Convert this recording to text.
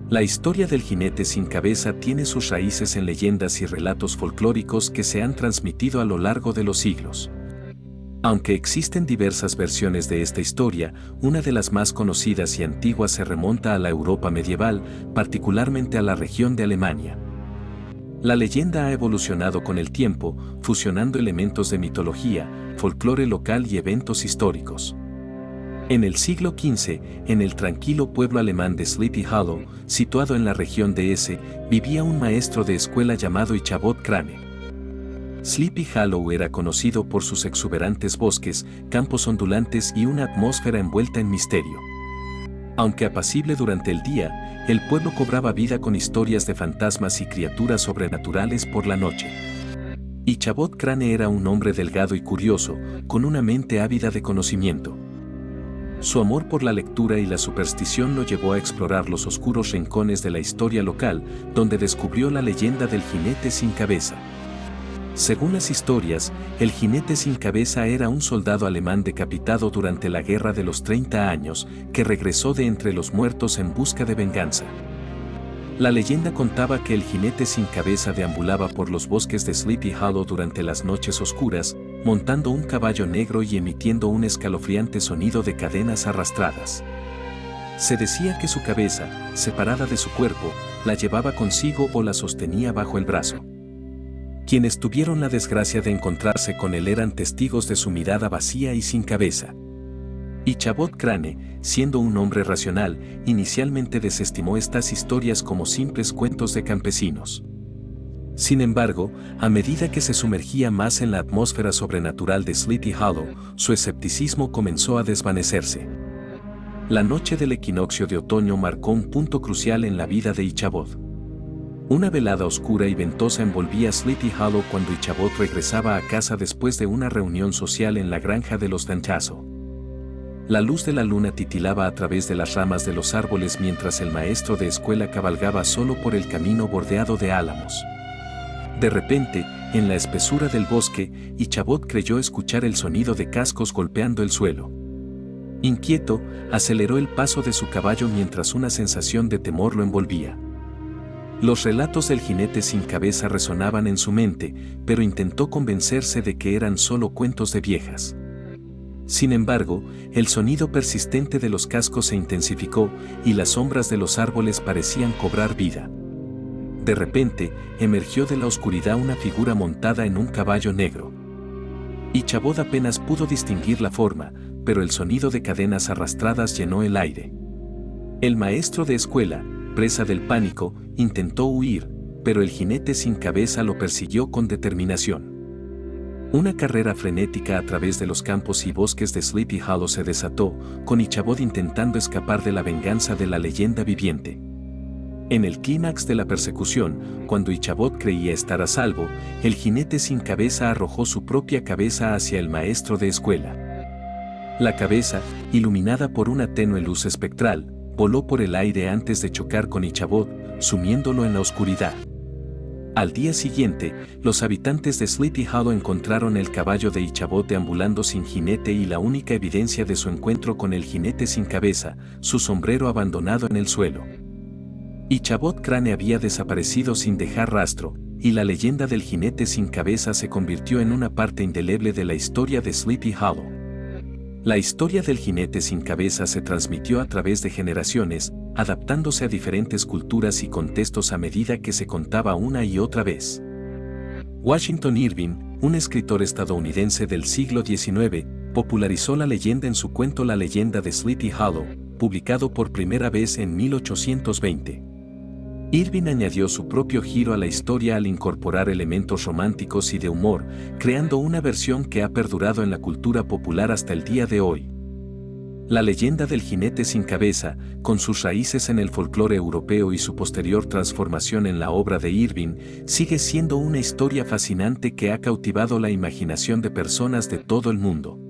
La historia del jinete sin cabeza tiene sus raíces en leyendas y relatos folclóricos que se han transmitido a lo largo de los siglos. Aunque existen diversas versiones de esta historia, una de las más conocidas y antiguas se remonta a la Europa medieval, particularmente a la región de Alemania. La leyenda ha evolucionado con el tiempo, fusionando elementos de mitología, folclore local y eventos históricos. En el siglo XV, en el tranquilo pueblo alemán de Sleepy Hollow, situado en la región de Hesse, vivía un maestro de escuela llamado Ichabod Crane. Sleepy Hollow era conocido por sus exuberantes bosques, campos ondulantes y una atmósfera envuelta en misterio. Aunque apacible durante el día, el pueblo cobraba vida con historias de fantasmas y criaturas sobrenaturales por la noche. Ichabod Crane era un hombre delgado y curioso, con una mente ávida de conocimiento. Su amor por la lectura y la superstición lo llevó a explorar los oscuros rincones de la historia local, donde descubrió la leyenda del jinete sin cabeza. Según las historias, el jinete sin cabeza era un soldado alemán decapitado durante la Guerra de los 30 años, que regresó de entre los muertos en busca de venganza. La leyenda contaba que el jinete sin cabeza deambulaba por los bosques de Sleepy Hollow durante las noches oscuras, montando un caballo negro y emitiendo un escalofriante sonido de cadenas arrastradas. Se decía que su cabeza, separada de su cuerpo, la llevaba consigo o la sostenía bajo el brazo. Quienes tuvieron la desgracia de encontrarse con él eran testigos de su mirada vacía y sin cabeza. Ichabod Crane, siendo un hombre racional, inicialmente desestimó estas historias como simples cuentos de campesinos. Sin embargo, a medida que se sumergía más en la atmósfera sobrenatural de Sleepy Hollow, su escepticismo comenzó a desvanecerse. La noche del equinoccio de otoño marcó un punto crucial en la vida de Ichabod. Una velada oscura y ventosa envolvía Sleepy Hollow cuando Ichabod regresaba a casa después de una reunión social en la granja de los Danchazo. La luz de la luna titilaba a través de las ramas de los árboles mientras el maestro de escuela cabalgaba solo por el camino bordeado de álamos. De repente, en la espesura del bosque, Ichabod creyó escuchar el sonido de cascos golpeando el suelo. Inquieto, aceleró el paso de su caballo mientras una sensación de temor lo envolvía. Los relatos del jinete sin cabeza resonaban en su mente, pero intentó convencerse de que eran solo cuentos de viejas. Sin embargo, el sonido persistente de los cascos se intensificó y las sombras de los árboles parecían cobrar vida. De repente, emergió de la oscuridad una figura montada en un caballo negro. Ichabod apenas pudo distinguir la forma, pero el sonido de cadenas arrastradas llenó el aire. El maestro de escuela, presa del pánico, intentó huir, pero el jinete sin cabeza lo persiguió con determinación. Una carrera frenética a través de los campos y bosques de Sleepy Hollow se desató, con Ichabod intentando escapar de la venganza de la leyenda viviente. En el clímax de la persecución, cuando Ichabod creía estar a salvo, el jinete sin cabeza arrojó su propia cabeza hacia el maestro de escuela. La cabeza, iluminada por una tenue luz espectral, voló por el aire antes de chocar con Ichabod, sumiéndolo en la oscuridad. Al día siguiente, los habitantes de Sleepy Hollow encontraron el caballo de Ichabod deambulando sin jinete y la única evidencia de su encuentro con el jinete sin cabeza, su sombrero abandonado en el suelo. Ichabod Crane había desaparecido sin dejar rastro, y la leyenda del jinete sin cabeza se convirtió en una parte indeleble de la historia de Sleepy Hollow. La historia del jinete sin cabeza se transmitió a través de generaciones, adaptándose a diferentes culturas y contextos a medida que se contaba una y otra vez. Washington Irving, un escritor estadounidense del siglo XIX, popularizó la leyenda en su cuento La leyenda de Sleepy Hollow, publicado por primera vez en 1820. Irving añadió su propio giro a la historia al incorporar elementos románticos y de humor, creando una versión que ha perdurado en la cultura popular hasta el día de hoy. La leyenda del jinete sin cabeza, con sus raíces en el folclore europeo y su posterior transformación en la obra de Irving, sigue siendo una historia fascinante que ha cautivado la imaginación de personas de todo el mundo.